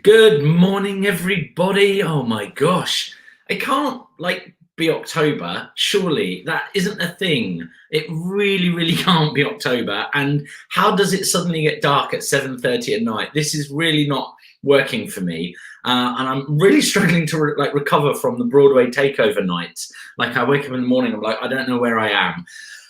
Good morning, everybody. Oh my gosh. It can't be October. Surely that isn't a thing. It really can't be October. And how does it suddenly get dark at 7:30 at night? This is really not working for me. And I'm really struggling to recover from the Broadway takeover nights. Like I wake up in the morning, I'm like, I don't know where I am.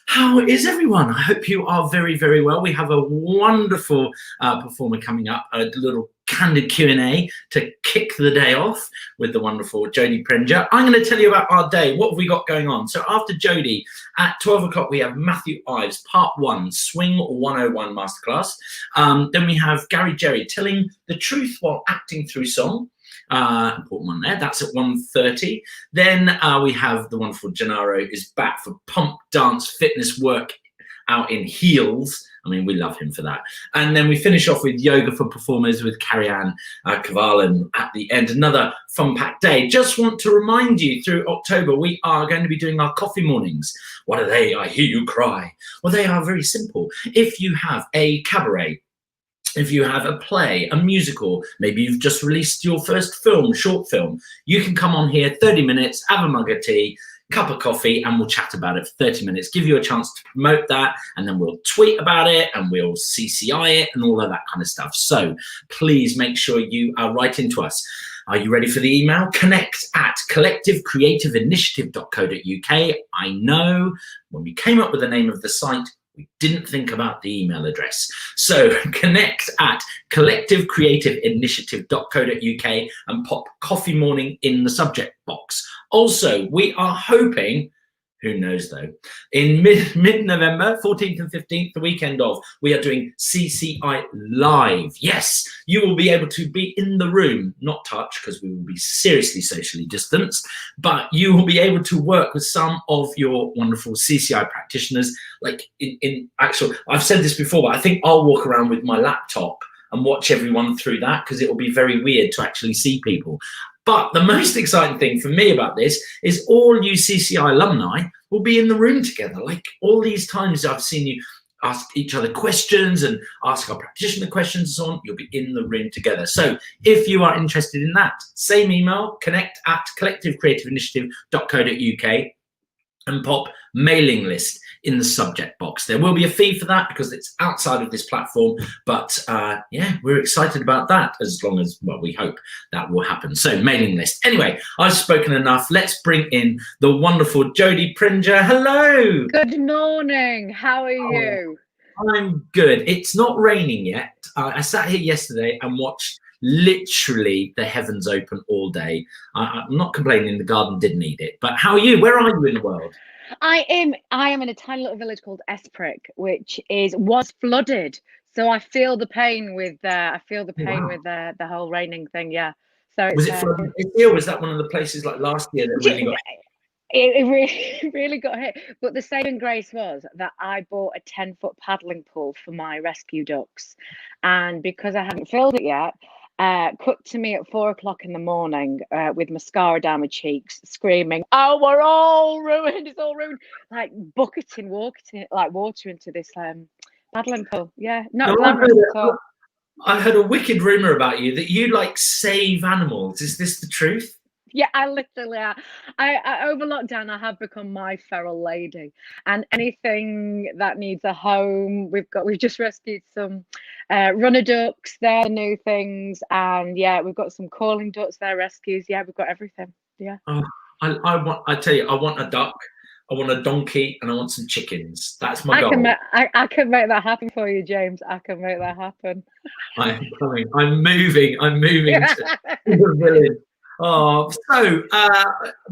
How is everyone? I hope you are very well. We have a wonderful performer coming up, a little candid Q&A to kick the day off with the wonderful Jodie Prenger. I'm going to tell you about our day. What have we got going on? So after Jodie, at 12 o'clock, we have Matthew Ives, Part 1, Swing 101 Masterclass. Then we have Gary Jerry telling the truth while acting through song. Important one there. That's at 1:30. Then we have the wonderful Gennaro is back for pump, dance, fitness work out in heels. I mean, we love him for that. And then we finish off with yoga for performers with Carrie-Anne Kavalan at the end. Another fun-packed day. Just want to remind you, through October, we are going to be doing our coffee mornings. What are they? I hear you cry. Well, they are very simple. If you have a cabaret, if you have a play, a musical, maybe you've just released your first film, short film, you can come on here, 30 minutes, have a mug of tea, cup of coffee, and we'll chat about it for 30 minutes, give you a chance to promote that, and then we'll tweet about it and we'll CCI it and all of that kind of stuff. So please make sure you are writing to us. Are you ready for the email? connect@collectivecreativeinitiative.co.uk. I know when we came up with the name of the site, we didn't think about the email address. So connect@collectivecreativeinitiative.co.uk and pop coffee morning in the subject box. Also, we are hoping, who knows though, in mid-November, 14th and 15th, the weekend of, we are doing CCI Live. Yes, you will be able to be in the room, not touch, because we will be seriously socially distanced, but you will be able to work with some of your wonderful CCI practitioners. Like in actual, I've said this before, but I think I'll walk around with my laptop and watch everyone through that, because it will be very weird to actually see people. But the most exciting thing for me about this is all you CCI alumni will be in the room together. Like all these times I've seen you ask each other questions and ask our practitioner questions and so on, you'll be in the room together. So if you are interested in that, same email, connect@collectivecreativeinitiative.co.uk and pop mailing list in the subject box. There will be a fee for that because it's outside of this platform, but yeah, we're excited about that, as long as, well, we hope that will happen. So mailing list. Anyway, I've spoken enough. Let's bring in the wonderful Jodie Prenger. Hello. Good morning. How are you? I'm good. It's not raining yet. I sat here yesterday and watched literally the heavens open all day. I'm not complaining, the garden did need it. But how are you? Where are you in the world? I am in a tiny little village called Esprick, which was flooded. So I feel the pain with the whole raining thing. Yeah. So was it flooded this year, or was that one of the places like last year that really got it really got hit? But the saving grace was that I bought a 10-foot paddling pool for my rescue ducks, and because I hadn't filled it yet, cut to me at 4 o'clock in the morning with mascara down my cheeks, screaming, "Oh, we're all ruined! It's all ruined!" Like bucketing water into this paddling pool. Yeah, not glamorous at all. I heard a wicked rumor about you that you like save animals. Is this the truth? Yeah, I literally are. I over lockdown, I have become my feral lady, and anything that needs a home, we've just rescued some runner ducks. They're new things, and yeah, we've got some calling ducks. They're rescues. Yeah, we've got everything. Yeah. Oh, I tell you, I want a duck, I want a donkey, and I want some chickens. That's my goal. I can make that happen for you, James. I can make that happen. I'm coming. I'm moving to the village. Oh, so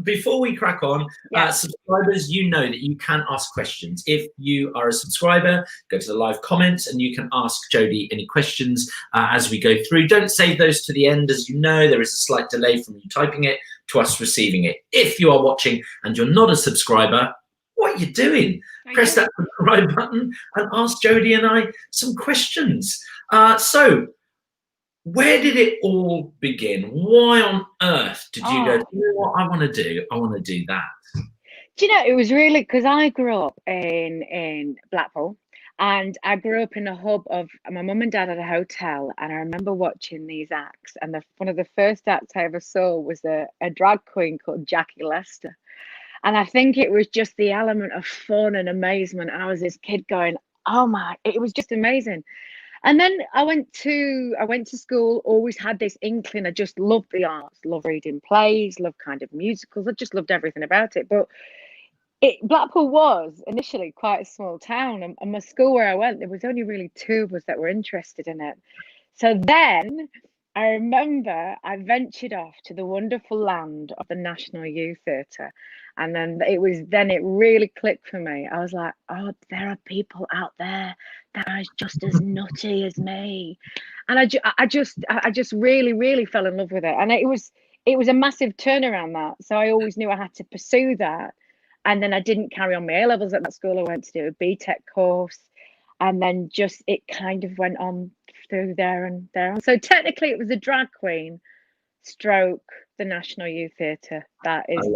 before we crack on, subscribers, you know that you can ask questions. If you are a subscriber, go to the live comments and you can ask Jodie any questions as we go through. Don't save those to the end. As you know, there is a slight delay from you typing it to us receiving it. If you are watching and you're not a subscriber, what are you doing? Press that subscribe button and ask Jodie and I some questions. So where did it all begin? Why on earth did you go, you know what I want to do? I want to do that. Do you know, it was really because I grew up in Blackpool, And I grew up in a hub of my mum and dad had a hotel, and I remember watching these acts. And one of the first acts I ever saw was a drag queen called Jackie Lester. And I think it was just the element of fun and amazement. And I was this kid going, oh my, it was just amazing. And then I went to school, always had this inkling. I just loved the arts, loved reading plays, loved kind of musicals. I just loved everything about it. But Blackpool was initially quite a small town, and my school where I went, there was only really two of us that were interested in it. So then I remember I ventured off to the wonderful land of the National Youth Theatre, and then it really clicked for me. I was like, oh, there are people out there that are just as nutty as me, and I just really, really fell in love with it, and it was a massive turnaround. That so I always knew I had to pursue that. And then I didn't carry on my A-levels at that school. I went to do a BTEC course, and then just it kind of went on through there and there. So technically it was a drag queen stroke the National Youth Theatre. That is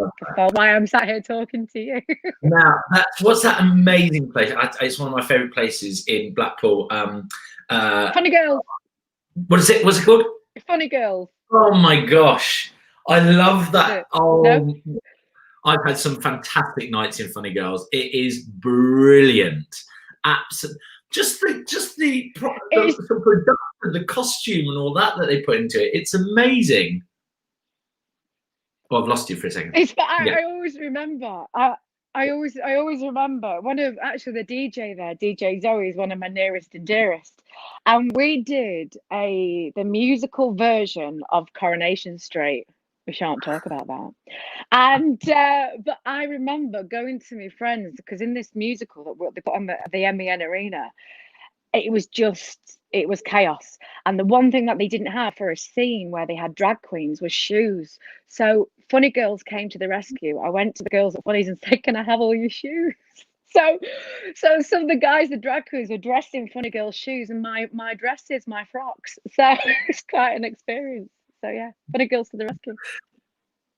why I'm sat here talking to you. Now, what's that amazing place? It's one of my favourite places in Blackpool. Funny Girls. What is it? What's it called? Funny Girls. Oh my gosh. I love that. Oh, no? I've had some fantastic nights in Funny Girls. It is brilliant. Absolutely. Just the production, the costume and all that they put into it. It's amazing. Oh, I've lost you for a second. I always remember. I always remember one of the DJ there, DJ Zoe, is one of my nearest and dearest, and we did the musical version of Coronation Street. We shan't talk about that. And but I remember going to my friends, because in this musical that they put on the MEN Arena, it was chaos. And the one thing that they didn't have for a scene where they had drag queens was shoes. So Funny Girls came to the rescue. I went to the girls at Funnies and said, can I have all your shoes? So some of the guys, the drag queens, were dressed in Funny Girls shoes and my dresses, my frocks. So it's quite an experience. So yeah, Funny Girls to the rescue.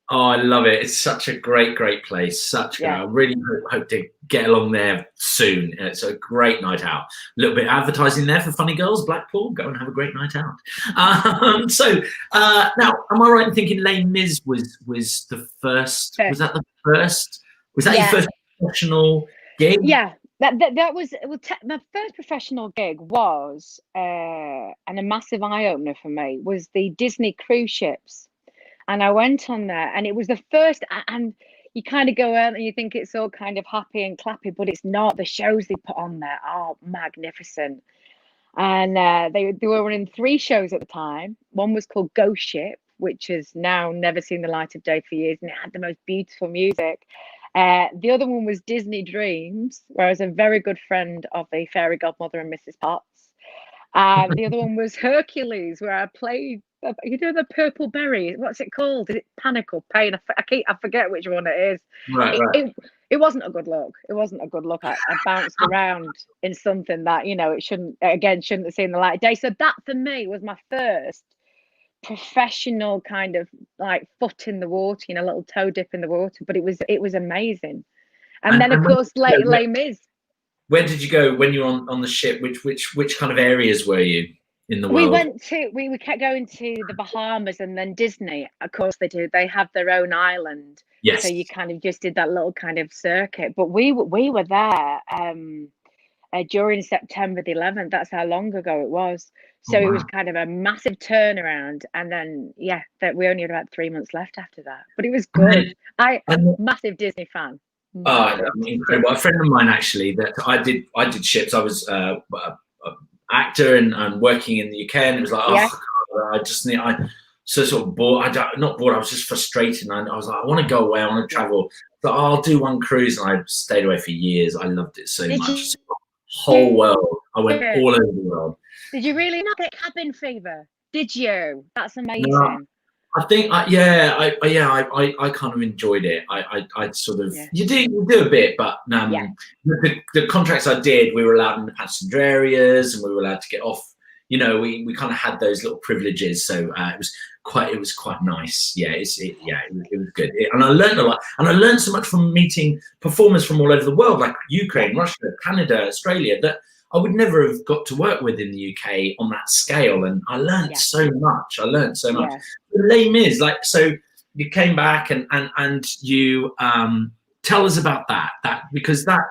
Oh, I love it. It's such a great place. I really hope to get along there soon. It's a great night out. A little bit of advertising there for Funny Girls, Blackpool. Go and have a great night out. Now, am I right in thinking Les Mis was the first? Was that the first? Was that your first professional gig? Yeah. That was my first professional gig was, and a massive eye opener for me was the Disney cruise ships, and I went on there, and it was the first. And you kind of go out and you think it's all kind of happy and clappy, but it's not. The shows they put on there are magnificent, and they were running 3 shows at the time. One was called Ghost Ship, which has now never seen the light of day for years, and it had the most beautiful music. The other one was Disney Dreams, where I was a very good friend of the fairy godmother and Mrs. Potts. The other one was Hercules, where I played, the purple berry. What's it called? Is it Panic or Pain? I forget which one it is. Right. It wasn't a good look. It wasn't a good look. I bounced around in something that, it shouldn't have seen the light of day. So that for me was my first professional kind of like foot in the water, a little toe dip in the water, but it was amazing. And then of course Les Mis. Where did you go when you were on the ship? Which kind of areas were you in the world? We kept going to the Bahamas, and then Disney, of course they have their own island. Yes. So you kind of just did that little kind of circuit, but we were there during September the 11th. That's how long ago it was. So It was kind of a massive turnaround, and then that we only had about 3 months left after that. But it was good. I'm a massive Disney fan. Incredible. A friend of mine actually that I did ships. I was an actor and working in the UK, and it was like, God, sort of bored. Not bored. I was just frustrated, and I was like, I want to go away. I want to travel. So I'll do one cruise, and I stayed away for years. I loved it so much. Whole world. I went all over the world. Did you really not get cabin fever? Did you? That's amazing. No, I think, I kind of enjoyed it. I sort of, you do a bit, but the contracts I did, we were allowed in the passenger areas, and we were allowed to get off. We kind of had those little privileges, so it was quite nice. It was good, and I learned a lot, and I learned so much from meeting performers from all over the world, like Ukraine, Russia, Canada, Australia, that I would never have got to work with in the UK on that scale. And I learned so much. Yeah. Les Mis, like, so you came back and you tell us about that because that,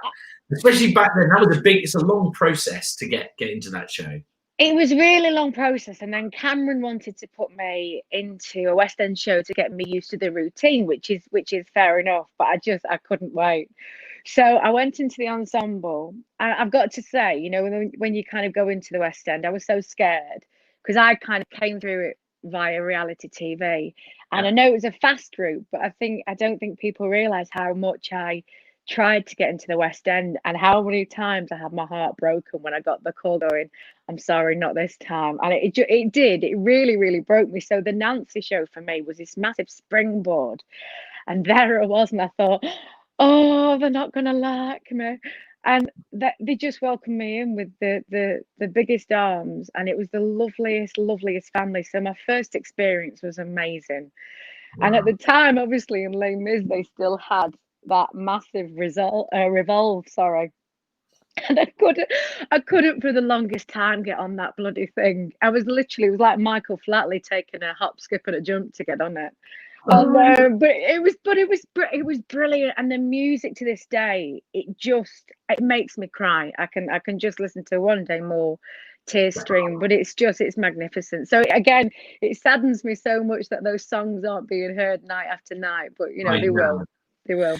especially back then, that was it's a long process to get into that show. It was a really long process, and then Cameron wanted to put me into a West End show to get me used to the routine, which is fair enough, but I couldn't wait. So I went into the ensemble, and I've got to say, you know, when you kind of go into the West End, I was so scared because I kind of came through it via reality TV, and I know it was a fast route, but I don't think people realise how much I tried to get into the West End and how many times I had my heart broken when I got the call going, I'm sorry, not this time. And it really, really broke me. So the Nancy show for me was this massive springboard. And there it was. And I thought, oh, they're not going to like me. And they just welcomed me in with the biggest arms. And it was the loveliest family. So my first experience was amazing. Wow. And at the time, obviously, in Les Mis, they still had that massive revolve, sorry. And I couldn't for the longest time get on that bloody thing. It was like Michael Flatley taking a hop, skip, and a jump to get on it. But it was brilliant, and the music to this day, it makes me cry. I can just listen to One Day More, tear stream, but it's magnificent. So again, it saddens me so much that those songs aren't being heard night after night, but you know, they will.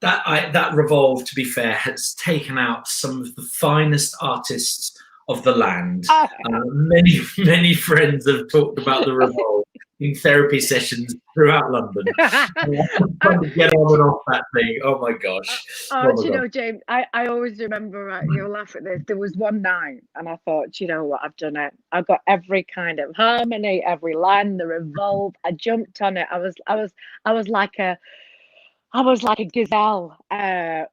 That Revolve, to be fair, has taken out some of the finest artists of the land. Many friends have talked about the Revolve in therapy sessions throughout London. Trying to get on and off that thing. Oh my gosh. You know, James, I always remember, you'll laugh at this, there was one night and I thought, you know what, I've done it. I've got every kind of harmony, every line, the Revolve. I jumped on it. I was like a gazelle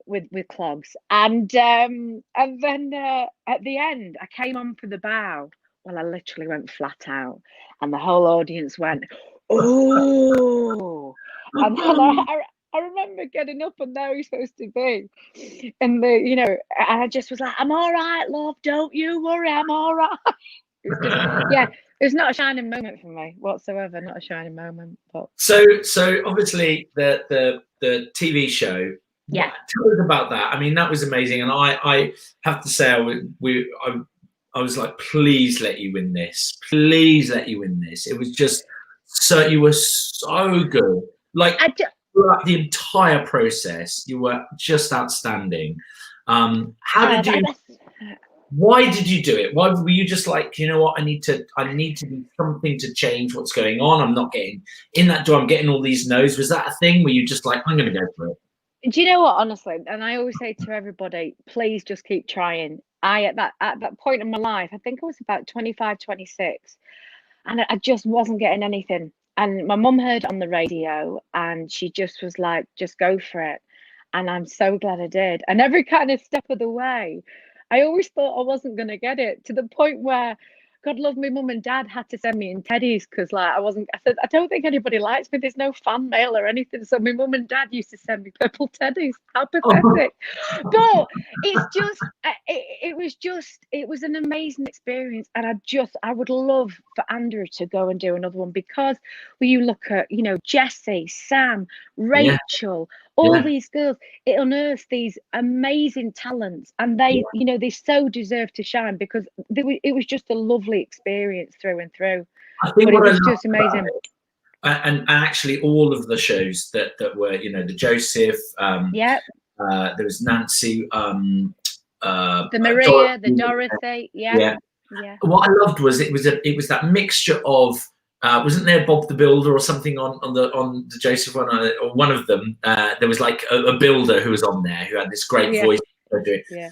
with clogs, and then at the end I came on for the bow. Well, I literally went flat out, and the whole audience went, "Oh!" And then I remember getting up, and there he's supposed to be, and I just was like, "I'm all right, love. Don't you worry, I'm all right." It's not a shining moment for me whatsoever. Not a shining moment. But so obviously the TV show. Yeah. Tell us about that. I mean, that was amazing, and I have to say, I was like, please let you win this. Please let you win this. It was just so, you were so good. Like throughout the entire process, you were just outstanding. Why did you do it? Why were you just like, you know what, I need to do something to change what's going on? I'm not getting in that door. I'm getting all these no's. Was that a thing where you just like, I'm going to go for it? Do you know what, honestly, and I always say to everybody, please just keep trying. At that point in my life, I think I was about 25, 26, and I just wasn't getting anything. And my mum heard it on the radio, and she just was like, just go for it. And I'm so glad I did. And every kind of step of the way, I always thought I wasn't going to get it, to the point where, God love me, mum and dad had to send me in teddies because I said, I don't think anybody likes me. There's no fan mail or anything. So my mum and dad used to send me purple teddies. How pathetic. But it was an amazing experience. And I would love for Andrew to go and do another one, because when you look at, Jessie, Sam, Rachel, all these girls, it unearths these amazing talents, and they so deserve to shine, because it was just a lovely experience through and through. I think it was just amazing. And actually, all of the shows that were, the Joseph, there was Nancy, the Maria, the Dorothy, yeah. What I loved was it was that mixture of. Wasn't there Bob the Builder or something on the Joseph one, or one of them? There was like a builder who was on there who had this great voice. Yeah.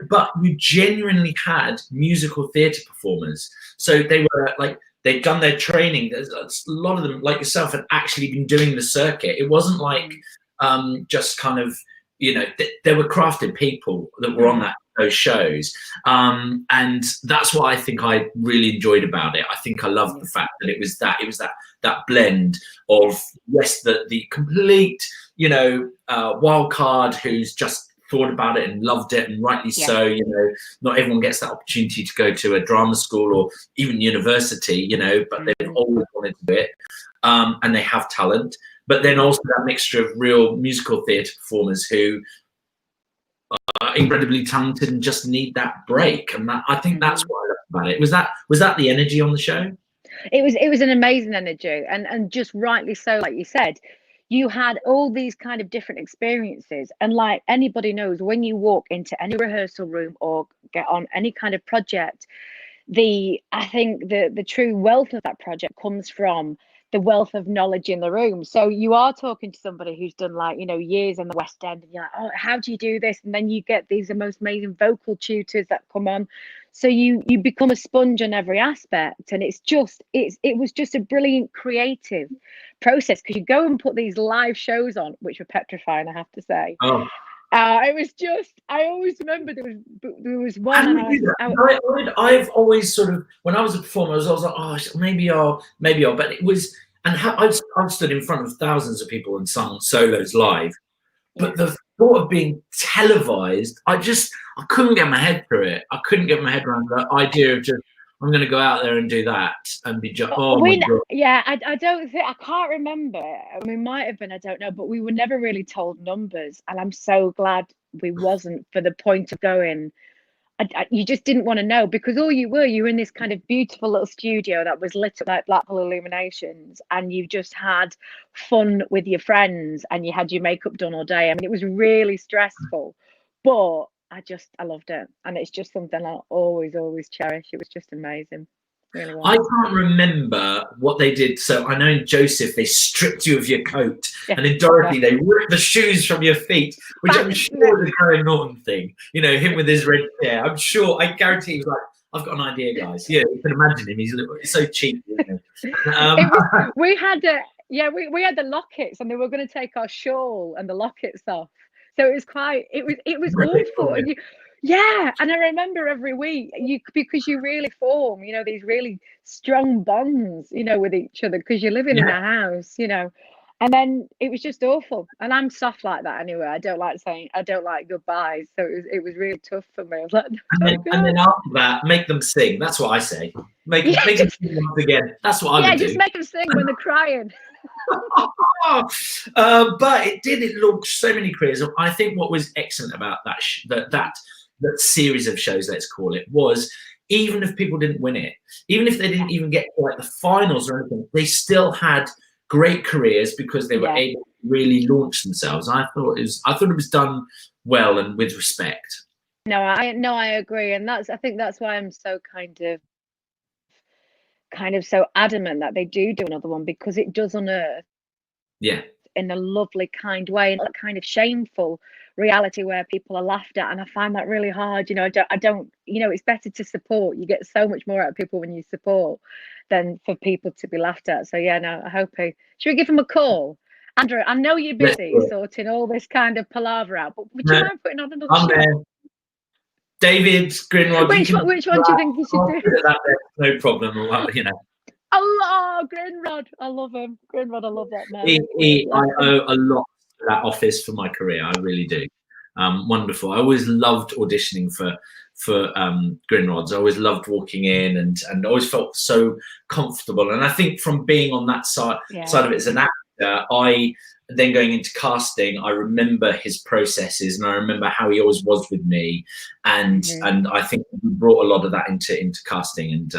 But you genuinely had musical theatre performers. So they were like, they'd done their training. There's a lot of them, like yourself, had actually been doing the circuit. It wasn't like just kind of, there were crafted people that were on those shows, and that's what I think I really enjoyed about it. I think I loved the fact that it was that blend of the complete wild card who's just thought about it and loved it, and rightly Yeah. so. You know, not everyone gets that opportunity to go to a drama school or even university, you know, but they've always wanted to do it, and they have talent. But then also that mixture of real musical theatre performers who are incredibly talented and just need that break. And that, I think that's what I love about it. Was that the energy on the show? It was an amazing energy, and just rightly so. Like you said, you had all these kind of different experiences, and like anybody knows, when you walk into any rehearsal room or get on any kind of project, I think the true wealth of that project comes from the wealth of knowledge in the room. So you are talking to somebody who's done, like, you know, years in the West End, and you're like, oh, how do you do this? And then you get these most amazing vocal tutors that come on. So you become a sponge on every aspect, and it was just a brilliant creative process, because you go and put these live shows on, which were petrifying, I have to say. Oh. It was just, I always remember there was one. I've always sort of, when I was a performer, I was always like, oh, maybe I'll, but it was, and I've stood in front of thousands of people and sung solos live, but the thought of being televised, I couldn't get my head through it. I couldn't get my head around the idea of just, I'm going to go out there and do that and be just, oh my God. Yeah, I don't think, I can't remember. I mean, might have been, I don't know, but we were never really told numbers, and I'm so glad we wasn't, for the point of going. You just didn't want to know, because all you were in this kind of beautiful little studio that was lit up like Blackpool illuminations, and you just had fun with your friends, and you had your makeup done all day. I mean, it was really stressful, but I loved it, and it's just something I'll always cherish. It was just amazing. Really was. I can't remember what they did. So I know in Joseph they stripped you of your coat, and in Dorothy they ripped the shoes from your feet, which I'm sure is a Graham Norton thing. You know, him with his red hair. I guarantee he was like, I've got an idea, guys. Yeah, you can imagine him. He's so cheap. You know? We had the lockets, and they were going to take our shawl and the lockets off. So it was awful. And I remember every week, because you really form, you know, these really strong bonds, you know, with each other, because you're living in a house, you know. And then it was just awful. And I'm soft like that anyway. I don't like goodbyes. So it was really tough for me. I was like, and then after that, make them sing. That's what I say. Make them sing once again. That's what I would do. Yeah, just make them sing when they're crying. But it launched so many careers. I think what was excellent about that series of shows, let's call it, was even if people didn't win it, even if they didn't even get to like the finals or anything, they still had great careers because they were able to really launch themselves. I thought it was done well and with respect. No, I agree, and I think that's why I'm so kind of so adamant that they do another one, because it does unearth in a lovely kind way, and a kind of shameful reality where people are laughed at, and I find that really hard. You know, I don't you know, it's better to support. You get so much more out of people when you support than for people to be laughed at. So yeah, no, I hope should we give him a call? Andrew, I know you're busy sorting all this kind of palaver out, but would you mind putting on another show? David, Grin Rod. Which one do you think you should do? No problem. You know. Oh, Grin Rod. I love him. Grin Rod, I love that man. I owe a lot to that office for my career. I really do. Wonderful. I always loved auditioning for Grin Rods. I always loved walking in and always felt so comfortable. And I think from being on that side of it as an actor, then going into casting, I remember his processes, and I remember how he always was with me, and I think he brought a lot of that into casting. And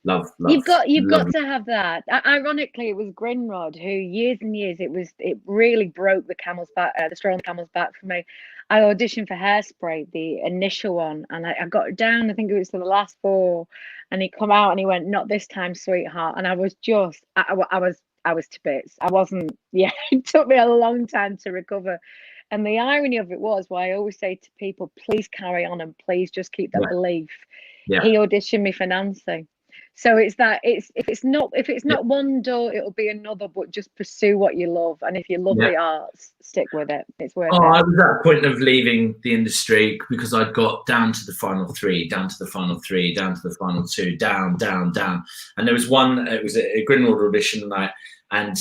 love. You've got to have that. Ironically, it was Grin Rod who, years and years, it really broke the camel's back, the straw on the camel's back for me. I auditioned for Hairspray, the initial one, and I got down. I think it was to the last 4, and he come out and he went, "Not this time, sweetheart." And I was just, I was to bits. I wasn't. Yeah, it took me a long time to recover. And the irony of it was, why I always say to people, please carry on and please just keep that belief. Yeah. He auditioned me for Nancy. So it's that if it's not one door, it'll be another, but just pursue what you love. And if you love the arts, stick with it. It's worth it. I was at a point of leaving the industry because I got down to the final 3, down to the final 3, down to the final 2, down. And there was one, it was a Greenwood audition night, and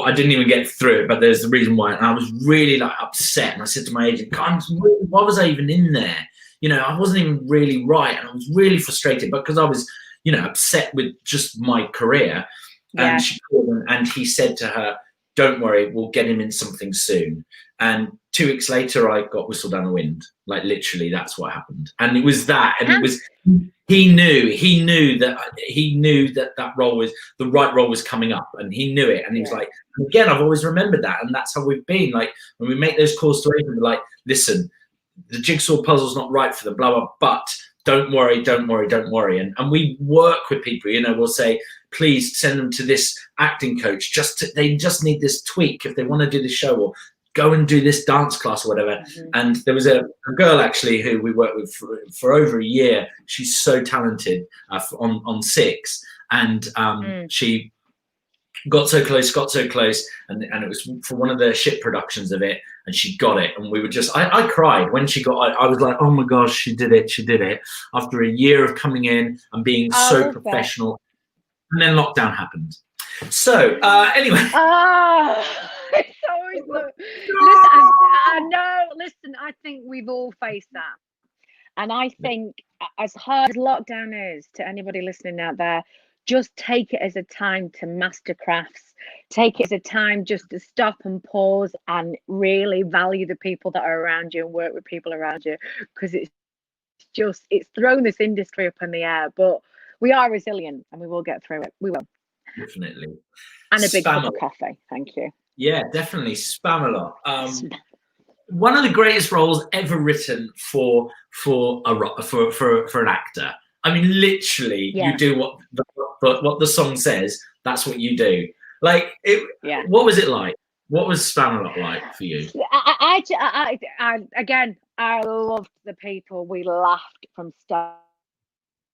I didn't even get through it, but there's the reason why. And I was really like upset. And I said to my agent, God, why was I even in there? You know, I wasn't even really right. And I was really frustrated because I was, you know, upset with just my career. Yeah. And she called him and he said to her, don't worry, we'll get him in something soon. And 2 weeks later, I got whistled down the wind. Like literally, that's what happened. And it was that, and it was, he knew that that role was, the right role was coming up, and he knew it. And he was like, again, I've always remembered that. And that's how we've been. Like when we make those calls to agents, we're like, listen, the jigsaw puzzle's not right for them, blah, blah, but don't worry, don't worry, don't worry. And we work with people, you know, we'll say, please send them to this acting coach. They just need this tweak if they want to do the show, or go and do this dance class or whatever. And there was a girl actually who we worked with for over a year. She's so talented on Six. And she got so close, and it was for one of the ship productions of it, and she got it, and we were just, I cried when she got it. I was like, oh my gosh, she did it after a year of coming in and being so professional. And then lockdown happened. So anyway. It's always listen, I know, listen, I think we've all faced that. And I think as hard as lockdown is to anybody listening out there, just take it as a time to master crafts. Take it as a time just to stop and pause and really value the people that are around you and work with people around you, because it's thrown this industry up in the air, but we are resilient and we will get through it. We will. Definitely. And a big cup of coffee. Thank you. Yeah, definitely. SPAMALOT. One of the greatest roles ever written for an actor. I mean, literally, you do what the song says. That's what you do. Like, what was it like? What was SPAMALOT like for you? Again, I loved the people. We laughed from start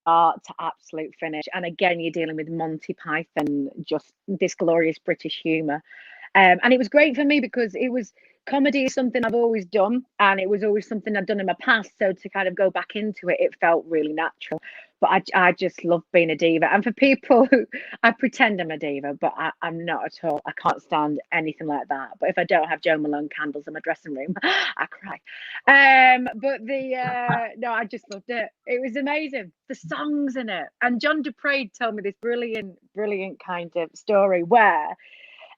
to absolute finish. And again, you're dealing with Monty Python, just this glorious British humour. And it was great for me because comedy is something I've always done, and it was always something I'd done in my past. So to kind of go back into it, it felt really natural. But I just love being a diva. And for people who, I pretend I'm a diva, but I'm not at all. I can't stand anything like that. But if I don't have Joe Malone candles in my dressing room, I cry. But no, I just loved it. It was amazing. The songs in it. And John Dupre told me this brilliant kind of story where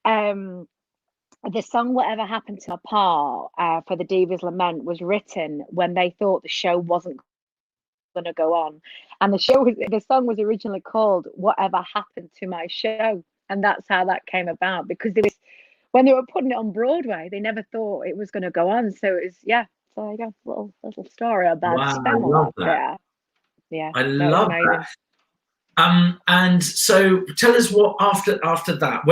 the song "Whatever Happened to Pa" for the Divas Lament was written when they thought the show wasn't going to go on, and the song was originally called "Whatever Happened to My Show," and that's how that came about, because when they were putting it on Broadway, they never thought it was going to go on. So it was so I got a little story about SPAMALOT. I love that. And so tell us what after that,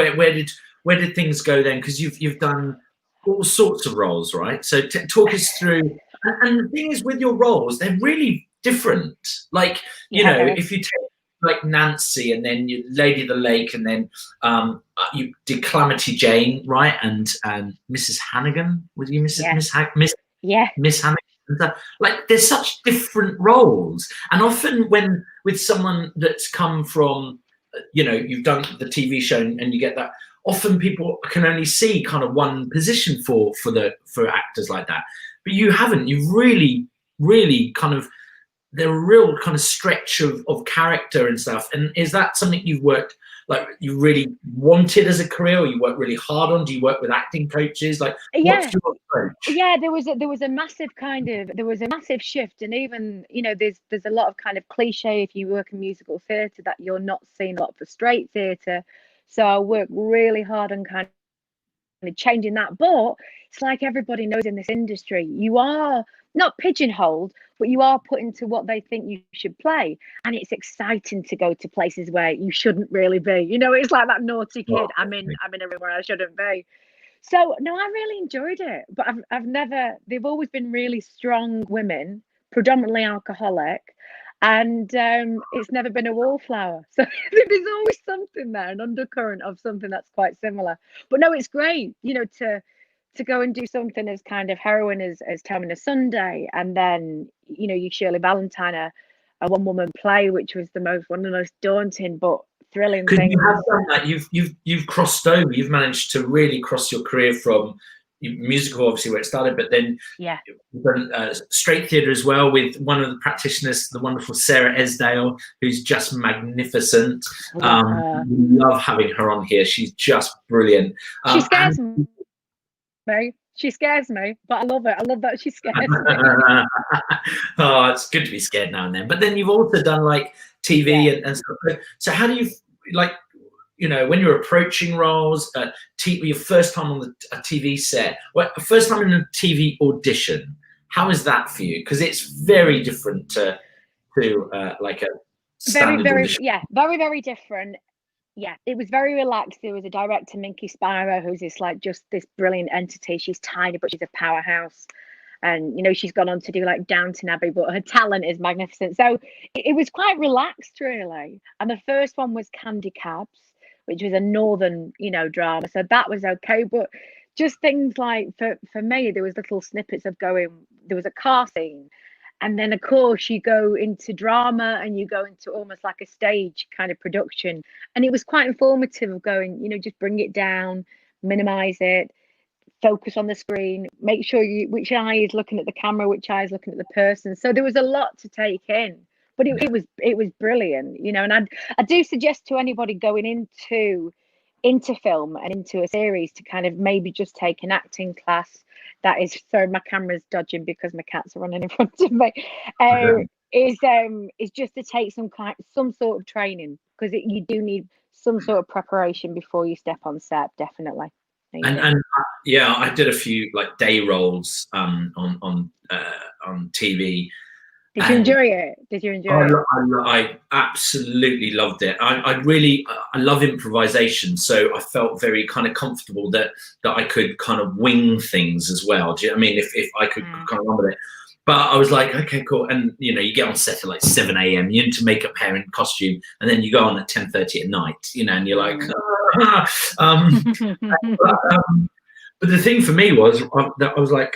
where did things go then? Because you've done all sorts of roles, right? So talk us through. And the thing is, with your roles, they're really different. Like, you know, if you take like Nancy, and then you Lady of the Lake, and then you did Calamity Jane, right? And Mrs. Hannigan, was you Miss Hannigan? Like, there's such different roles, and often when with someone that's come from, you know, you've done the TV show and you get that, often people can only see kind of one position for actors like that, but you haven't. You've really kind of, they're a real kind of stretch of character and stuff. And is that something you've worked, like, you really wanted as a career, or you work really hard on? Do you work with acting coaches? Like, what's your approach? Yeah, there was a massive shift. And even, you know, there's a lot of kind of cliche if you work in musical theatre that you're not seeing a lot for straight theatre. So I work really hard on kind of changing that. But it's like everybody knows in this industry, you are not pigeonholed, but you are put into what they think you should play. And it's exciting to go to places where you shouldn't really be. You know, it's like that naughty kid. I'm in a room where I shouldn't be. So no, I really enjoyed it. But they've always been really strong women, predominantly alcoholic. And it's never been a wallflower. So there's always something there, an undercurrent of something that's quite similar. But no, it's great, you know, to go and do something as kind of heroine as Tell Me a Sunday, and then, you know, you Shirley Valentine, a one-woman play, which was one of the most daunting but thrilling Because things. you have done that. You've crossed over. You've managed to really cross your career from musical, obviously, where it started, but then Yeah. you've done straight theatre as well with one of the practitioners, the wonderful Sarah Esdale, who's just magnificent. We love having her on here. She's just brilliant. She scares me. She scares me, but I love it. I love that she scares me. Oh, it's good to be scared now and then. But then you've also done like TV and stuff. So how do you like, you know, when you're approaching roles, your first time on a TV set, first time in a TV audition, how is that for you? Because it's very different to like a standard audition. Very, very different. Yeah, it was very relaxed. There was a director, Minky Spiro, who's just this brilliant entity. She's tiny, but she's a powerhouse. And, you know, she's gone on to do like Downton Abbey, but her talent is magnificent. So it was quite relaxed, really. And the first one was Candid, CABS, which was a northern, you know, drama. So that was okay. But just things like, for me, there was little snippets of there was a car scene. And then, of course, you go into drama and you go into almost like a stage kind of production. And it was quite informative of going, you know, just bring it down, minimize it, focus on the screen, make sure which eye is looking at the camera, which eye is looking at the person. So there was a lot to take in, but it was brilliant, you know. And I do suggest to anybody going into film and into a series to kind of maybe just take an acting class. That is, sorry, my camera's dodging because my cats are running in front of me. Is just to take some sort of training, because you do need some sort of preparation before you step on set, definitely. And yeah, I did a few like day roles on TV. Did you enjoy it? Did you enjoy it? I absolutely loved it. I love improvisation, so I felt very kind of comfortable that I could kind of wing things as well. Do you know what I mean? If I could kind of run with it. But I was like, okay, cool. And you know, you get on set at like 7 a.m. You're into makeup, hair, and costume, and then you go on at 10:30 at night. You know, and you're like, but the thing for me was that I was like,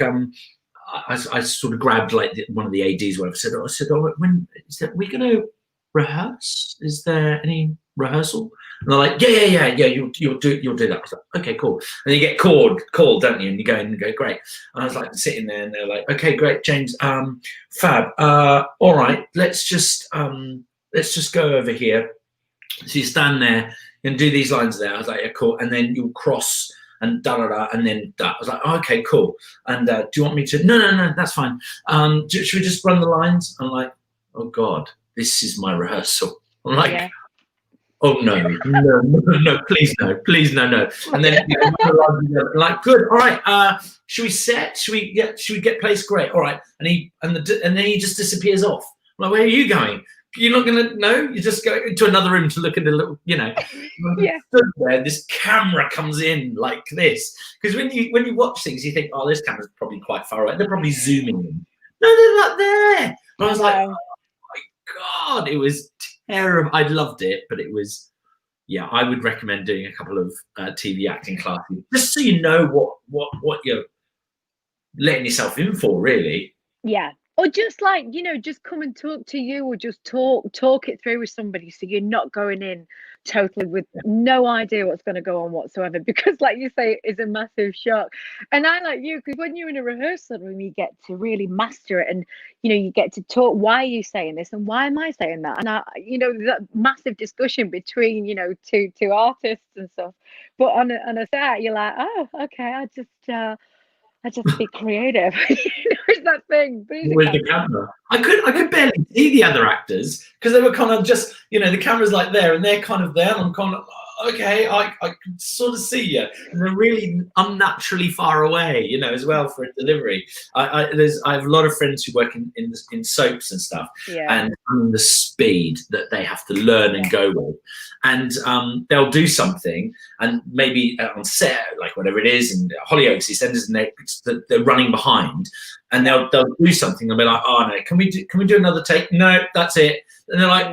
I sort of grabbed like one of the ADs where I said, when is that we going to rehearse? Is there any rehearsal? And they're like, yeah, you'll do that. I was like, okay, cool. And you get called, don't you? And you go in and go, great. And I was like sitting there, and they're like, okay, great, James, fab. All right, let's just go over here. So you stand there and do these lines there. I was like, yeah, cool. And then you'll cross and and then that. I was like, oh, okay, cool. And do you want me to? No, that's fine. Should we just run the lines? I'm like, oh God, this is my rehearsal. I'm like, oh no, please no. And then like, good, all right. Should we set? Should we get placed? Great, all right. And then he just disappears off. I'm like, where are you going? You're not going to know. You just go into another room to look at the little, you know. Yeah. There, this camera comes in like this, because when you watch things, you think, oh, this camera's probably quite far away. They're probably zooming in. No, they're not there. And I was like, oh my God, it was terrible. I loved it, but it was, yeah. I would recommend doing a couple of TV acting classes just so you know what you're letting yourself in for, really. Yeah. Or just like, you know, just come and talk to you, or just talk it through with somebody, so you're not going in totally with no idea what's going to go on whatsoever, because like you say, it's a massive shock. And I like you, because when you're in a rehearsal room, you get to really master it, and you know, you get to talk, why are you saying this and why am I saying that, and you know, that massive discussion between, you know, two artists and stuff. But on a set, you're like, oh, okay, I just be creative. You know, it's that thing. With the camera, I could barely see the other actors, because they were kind of just, you know, the camera's like there and they're kind of there, and I'm kind of, okay, I can sort of see you, and they're really unnaturally far away, you know, as well for a delivery. I have a lot of friends who work in soaps and stuff, and the speed that they have to learn and go with, and they'll do something, and maybe on set, like whatever it is, in Hollyoaks, EastEnders, and they're running behind, and they'll do something. They'll be like, oh no, can we do another take? No, that's it. And they're like,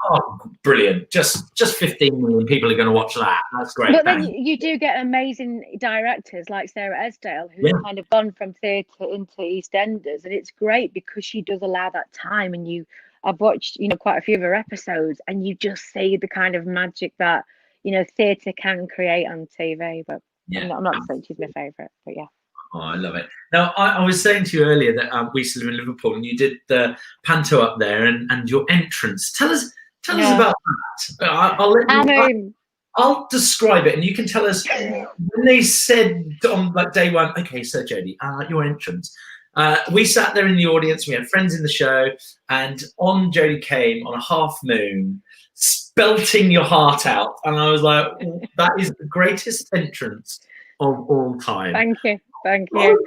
oh, brilliant! Just 15 million people are going to watch that. That's great. But then you do get amazing directors like Sarah Esdale, who's kind of gone from theatre into EastEnders, and it's great because she does allow that time, and you I've watched, you know, quite a few of her episodes, and you just see the kind of magic that, you know, theatre can create on TV. But Yeah. I'm not saying she's my favourite, but yeah. Oh, I love it. Now, I was saying to you earlier that we used to live in Liverpool, and you did the panto up there, and your entrance. Tell us about that. I'll let you. I'll describe it, and you can tell us when they said on like day one. Okay, so Jodie, your entrance. We sat there in the audience. We had friends in the show, and on Jodie came on a half moon, spelting your heart out, and I was like, "That is the greatest entrance of all time." Thank you. Thank you.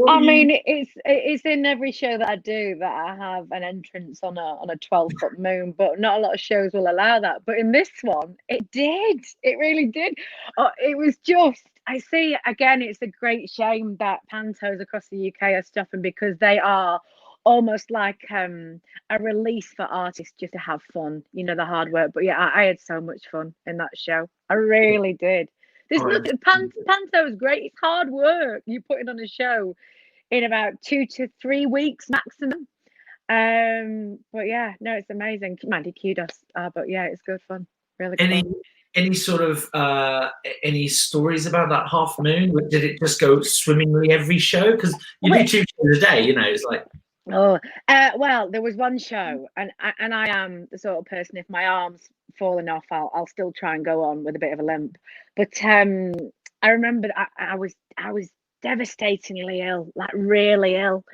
I mean, it's in every show that I do that I have an entrance on a 12-foot moon, but not a lot of shows will allow that. But in this one, it did. It really did. It was just, I see, again, it's a great shame that pantos across the UK are stopping, because they are almost like a release for artists just to have fun, you know, the hard work. But yeah, I had so much fun in that show. I really did. There's nothing. Panto is great. It's hard work. You put it on a show in about 2 to 3 weeks maximum. But yeah, no, it's amazing. Mandy, kudos. But yeah, it's good fun. Really good fun. Any sort of any stories about that half moon? Did it just go swimmingly every show? Because you do 2 shows a day, you know. It's like. Oh, well, there was one show, and I am the sort of person, if my arm's falling off, I'll still try and go on with a bit of a limp. But I remember I was devastatingly ill, like really ill,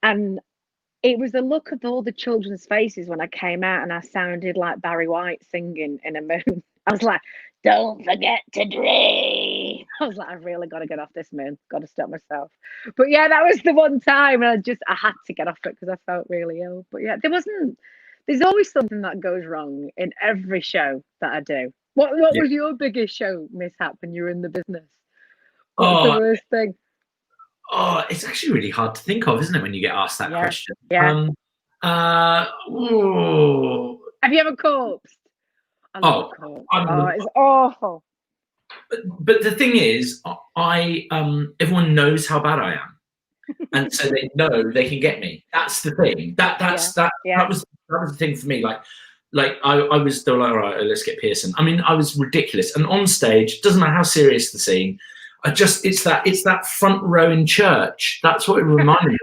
and it was the look of all the children's faces when I came out and I sounded like Barry White singing in a moon. I was like, "Don't forget to dream." I was like, "I've really got to get off this moon. Got to stop myself." But yeah, that was the one time, and I had to get off it because I felt really ill. But yeah, there's always something that goes wrong in every show that I do. What was your biggest show mishap when you were in the business? What's the worst thing? Oh, it's actually really hard to think of, isn't it, when you get asked that question? Yeah. Have you ever corpsed? It's awful. But the thing is, everyone knows how bad I am, and so they know they can get me. That's the thing. That was the thing for me. Like I was still like, all right, let's get Pearson. I mean, I was ridiculous, and on stage, doesn't matter how serious the scene. It's that front row in church. That's what it reminded me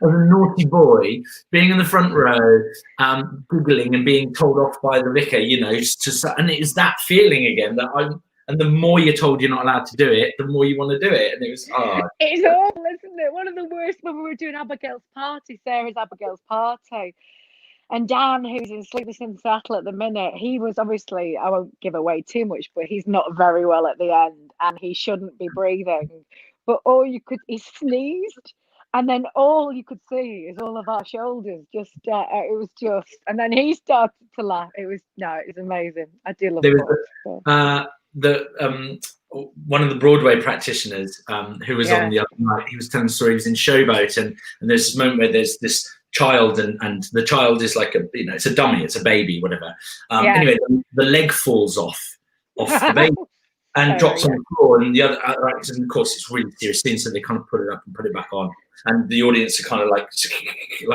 of a naughty boy being in the front row, giggling and being told off by the vicar, you know, and it was that feeling again and the more you're told you're not allowed to do it, the more you want to do it. And it was It's awful, isn't it? One of the worst when we were doing Abigail's party, Sarah's Abigail's party. And Dan, who's in Sleepless in Seattle at the minute, he was obviously, I won't give away too much, but he's not very well at the end and he shouldn't be breathing. But he sneezed, and then all you could see is all of our shoulders it was just, and then he started to laugh. It was amazing. I do love it. One of the Broadway practitioners who was on the other night, he was telling the story. He was in Showboat, and there's this moment where there's this child, and the child is like it's a dummy, it's a baby, whatever. Anyway, the leg falls off the baby and drops on the floor, and the other actors, and of course it's really serious scene, so they kind of put it up and put it back on, and the audience are kind of like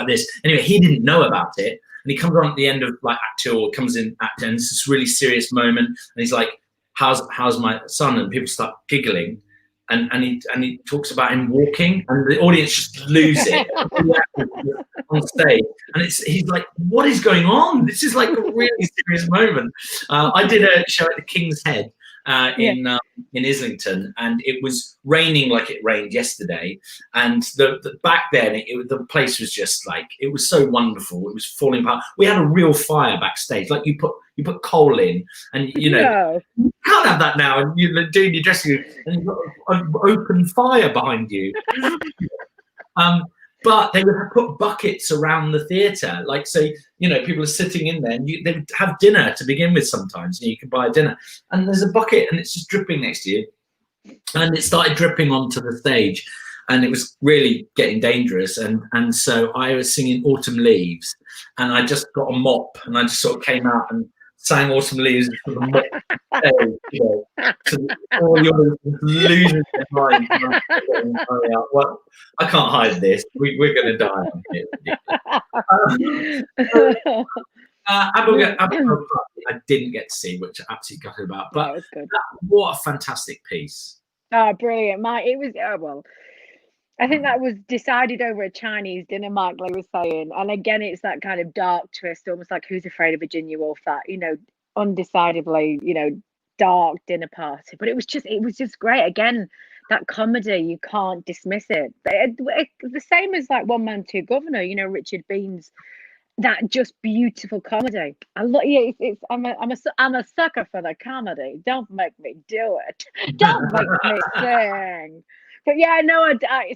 this. Anyway, he didn't know about it, and he comes on at the end of like act 2, or comes in act 10. It's this really serious moment, and he's like, how's my son? And people start giggling, and he talks about him walking, and the audience just lose it on stage, and he's like, what is going on? This is like a really serious moment. I did a show at the King's Head in Islington, and it was raining like it rained yesterday, and the back then the place was just like, it was so wonderful. It was falling apart. We had a real fire backstage, like you put coal in, and you can't have that now, and you're doing your dressing room and you've got an open fire behind you. But they would put buckets around the theatre, like, so people are sitting in there, and they would have dinner to begin with. Sometimes you can buy a dinner, and there's a bucket, and it's just dripping next to you, and it started dripping onto the stage, and it was really getting dangerous. And so I was singing Autumn Leaves, and I just got a mop, and I just sort of came out and sang Autumn Leaves for the mock stage, you know, to all the audience losing their mind. Well, I can't hide this. We're going to die on here. Abigail's Party, I didn't get to see, which I absolutely gutted about. But that was good. What a fantastic piece! Oh, brilliant! It was well. I think that was decided over a Chinese dinner, Mike Lee was saying. And again, it's that kind of dark twist, almost like Who's Afraid of Virginia Woolf, that, you know, undecidedly, you know, dark dinner party. But it was just great. Again, that comedy, you can't dismiss it. The same as like One Man, Two Governor, you know, Richard Bean's, that just beautiful comedy. I love. Yeah, I'm a sucker for the comedy. Don't make me do it. Don't make me sing. But yeah, no,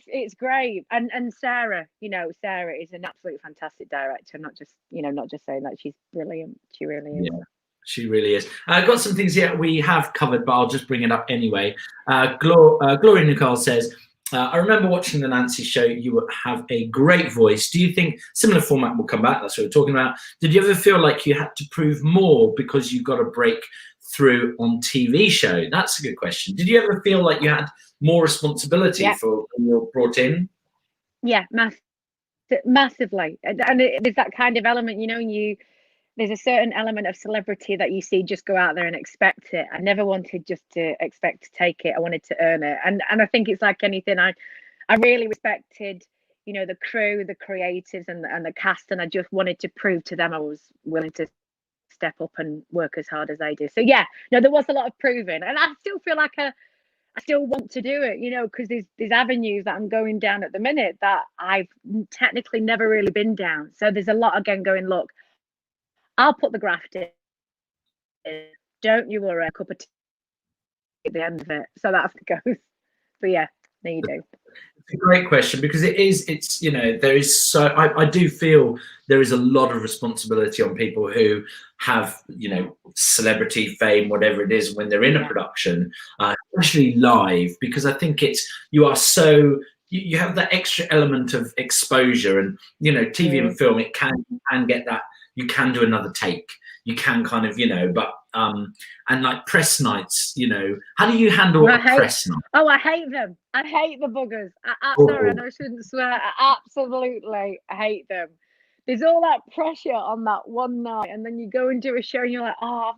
it's great. And Sarah, you know, Sarah is an absolutely fantastic director. Not just saying that, she's brilliant. She really is. Yeah, she really is. I've got some things here we have covered, but I'll just bring it up anyway. Gloria Nicole says, I remember watching the Nancy show. You have a great voice. Do you think similar format will come back? That's what we're talking about. Did you ever feel like you had to prove more because you got a break through on TV show? That's a good question. Did you ever feel like you had more responsibility for when you're brought in? Yeah, massively. And there's that kind of element, you know, there's a certain element of celebrity that you see just go out there and expect it. I never wanted just to expect to take it. I wanted to earn it. And I think it's like anything. I really respected, you know, the crew, the creatives and the cast, and I just wanted to prove to them I was willing to step up and work as hard as they do. So yeah, no, there was a lot of proving, and I still feel like I still want to do it, you know, because there's avenues that I'm going down at the minute that I've technically never really been down. So there's a lot again going, look, I'll put the graft in. Don't you worry, a cup of tea at the end of it. So that's the goes. But yeah, there you do. It's a great question, because it's you know, there is I do feel there is a lot of responsibility on people who have, you know, celebrity fame, whatever it is, when they're in a production, especially live, because I think you are so, you have that extra element of exposure, and you know, TV and film, it can get that. You can do another take. You can kind of, you know, but and like press nights, you know, how do you handle a press night? Oh, I hate them. I hate the buggers. Sorry, I shouldn't swear. I absolutely hate them. There's all that pressure on that one night, and then you go and do a show, and you're like, oh,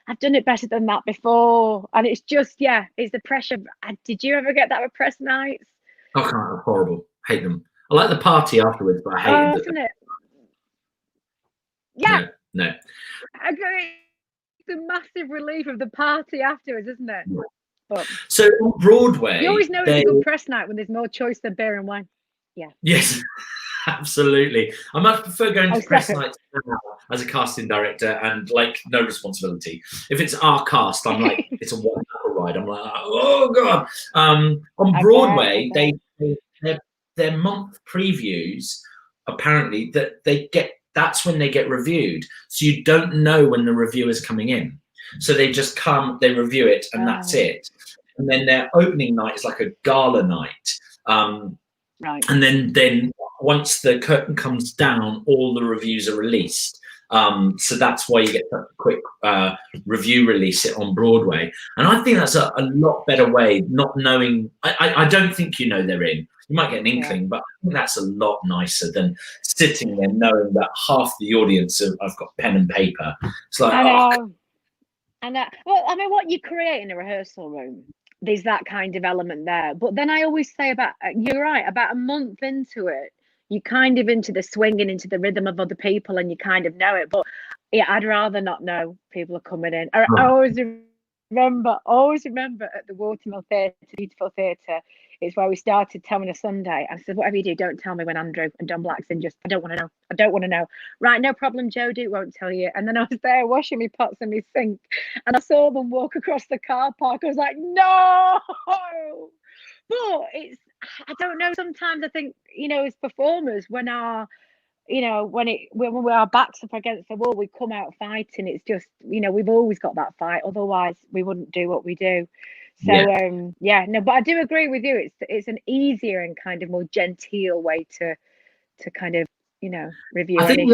I've done it better than that before, and it's just, yeah, it's the pressure. Did you ever get that with press nights? Oh, God, horrible. Hate them. I like the party afterwards, but I hate them. Isn't it? Yeah. No. I agree. It's a massive relief of the party afterwards, isn't it? Yeah. But so on Broadway, you always know it's a good press night when there's more choice than beer and wine. Yeah. Yes, absolutely. I much prefer going to press nights as a casting director and like no responsibility. If it's our cast, I'm like, it's a one-hour ride. I'm like, oh God. On Broadway, their month previews, apparently, that they get. That's when they get reviewed. So you don't know when the review is coming in. So they just come, they review it, and that's it. And then their opening night is like a gala night. Right. And then once the curtain comes down, all the reviews are released. So that's why you get that quick review release it on Broadway. And I think that's a lot better way, not knowing. I don't think you know they're in. You might get an inkling, but I think that's a lot nicer than sitting there knowing that half the audience have got pen and paper. It's like, I know. Well, I mean, what you create in a rehearsal room, there's that kind of element there. But then I always say you're right, about a month into it, you kind of into the swing and into the rhythm of other people, and you kind of know it. But yeah, I'd rather not know people are coming in. I always remember at the Watermill Theatre, beautiful theatre, it's where we started Tell Me on a Sunday. I said, whatever you do, don't tell me when Andrew and Don Blackson I don't want to know. I don't want to know. Right, no problem, Jodie, won't tell you. And then I was there washing my pots in my sink, and I saw them walk across the car park. I was like, no! But I don't know, sometimes I think, you know, as performers, when our backs up against the wall, we come out fighting. It's just, you know, we've always got that fight. Otherwise, we wouldn't do what we do. So, but I do agree with you. It's an easier and kind of more genteel way to kind of, you know, review. I think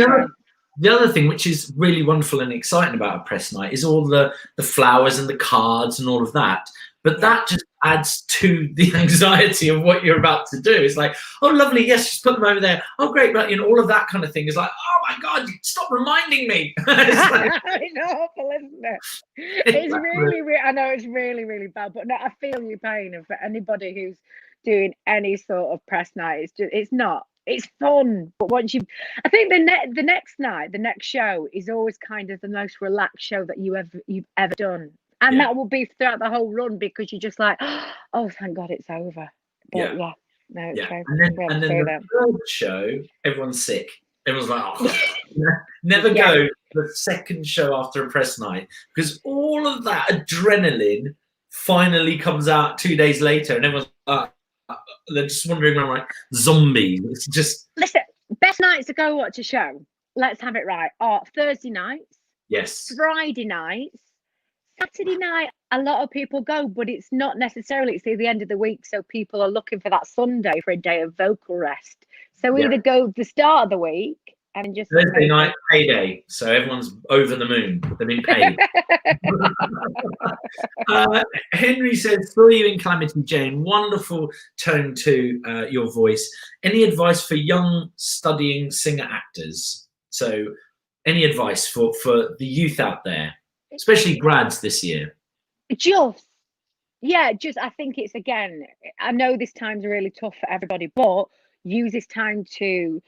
the other thing which is really wonderful and exciting about a press night is all the flowers and the cards and all of that. But that just adds to the anxiety of what you're about to do. It's like, oh, lovely, yes, just put them over there. Oh, great, but all of that kind of thing is like, oh my God, stop reminding me. It's like, it's awful, isn't it? It's really, I know it's really, really bad, but no, I feel your pain. And for anybody who's doing any sort of press night, it's fun. But once I think the next night, the next show is always kind of the most relaxed show that you've ever done. And that will be throughout the whole run, because you're just like, oh, thank God it's over. But no, it's very, and then the third show, everyone's sick. Everyone's like, oh, never go to the second show after a press night, because all of that adrenaline finally comes out 2 days later, and everyone's they're just wandering around like zombies. It's just, listen, best nights to go watch a show, let's have it right, are Thursday nights, Friday nights, Saturday night. A lot of people go, but it's not necessarily, it's the end of the week, so people are looking for that Sunday for a day of vocal rest. So either go the start of the week and just Thursday night payday, so everyone's over the moon. They've been paid. Henry says, saw you in Calamity Jane. Wonderful tone to your voice. Any advice for young studying singer actors? So any advice for the youth out there, especially grads this year? I think it's, again, I know this time's really tough for everybody, but use this time to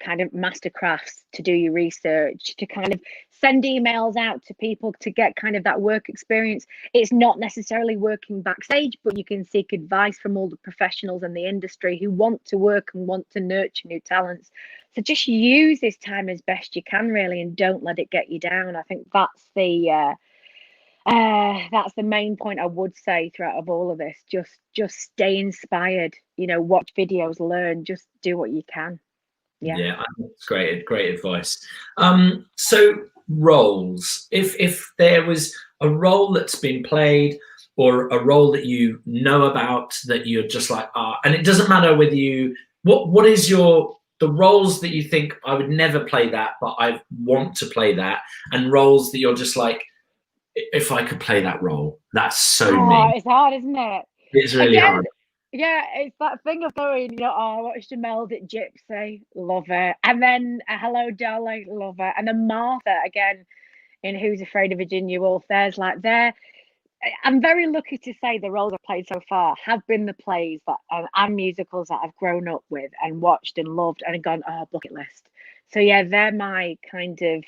kind of master crafts, to do your research, to kind of send emails out to people to get kind of that work experience. It's not necessarily working backstage, but you can seek advice from all the professionals in the industry who want to work and want to nurture new talents. So just use this time as best you can, really, and don't let it get you down. I think that's the main point I would say throughout of all of this. Just stay inspired, watch videos, learn, just do what you can. Yeah, that's great advice. So roles, if there was a role that's been played, or a role that you know about that you're just like, and it doesn't matter whether what is the roles that you think, I would never play that, but I want to play that, and roles that you're just like, if I could play that role, that's so me. It's hard, isn't it? It's really hard. Yeah, it's that thing of going, I watched Imelda Gypsy, love her. And then Hello Dolly, love her. And then Martha, again, in Who's Afraid of Virginia Woolf. I'm very lucky to say the roles I've played so far have been the plays and musicals that I've grown up with and watched and loved and gone, bucket list. So yeah, they're my kind of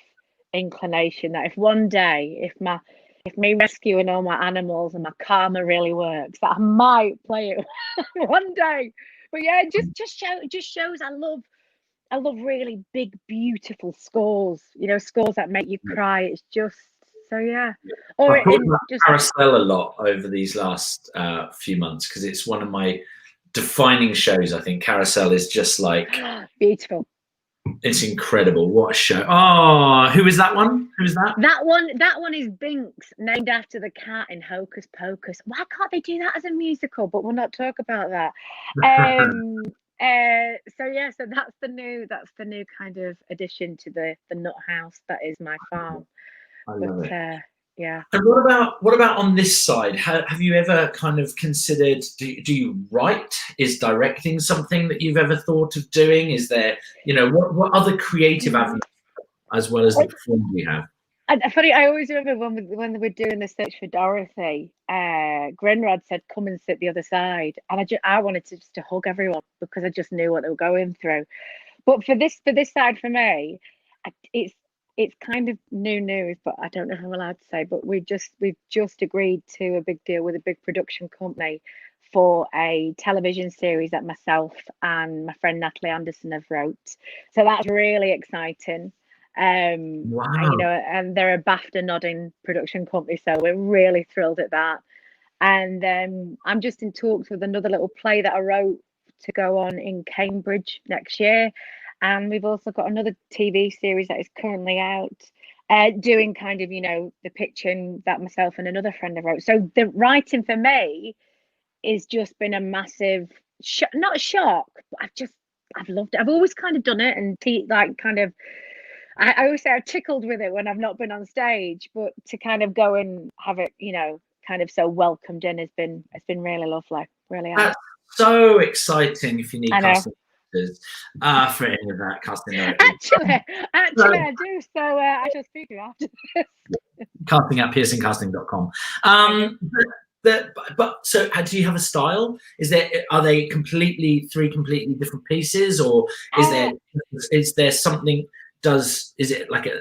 inclination, that if one day, if me rescuing all my animals and my karma really works, that I might play it one day. But yeah, just shows I love really big, beautiful scores. Scores that make you cry. It's just so yeah. Or I've talked about Carousel a lot over these last few months, because it's one of my defining shows. I think Carousel is just like beautiful. It's incredible. What a show. Oh, who is that one? Who is that? That one is Binks, named after the cat in Hocus Pocus. Why can't they do that as a musical? But we'll not talk about that. So that's the new kind of addition to the nut house that is my farm. I love it. Yeah. And what about on this side? Have you ever kind of considered, do you write? Is directing something that you've ever thought of doing? Is there, what other creative avenues as well as the performance you have? And funny, I always remember when they were doing the search for Dorothy, Grin Rod said, "Come and sit the other side," and I wanted to just to hug everyone, because I just knew what they were going through. But for this side, for me, it's kind of new news, but I don't know if I'm allowed to say, but we've just agreed to a big deal with a big production company for a television series that myself and my friend Natalie Anderson have wrote. So that's really exciting. Wow. And they're a BAFTA nodding production company, so we're really thrilled at that. And I'm just in talks with another little play that I wrote to go on in Cambridge next year. And we've also got another TV series that is currently out, doing kind of, the pitching that myself and another friend have wrote. So the writing for me is just been a massive, not a shock, but I've loved it. I've always kind of done it and kind of I always say I've tickled with it when I've not been on stage, but to kind of go and have it, you know, kind of so welcomed in has been, it's been really lovely, really. That's so exciting if you need I know. casting directors for any of that casting directors. Actually, I do. So I shall speak to you after this. Casting at piercingcasting.com. But so do you have a style? Are they three completely different pieces, or is there something? Is it like a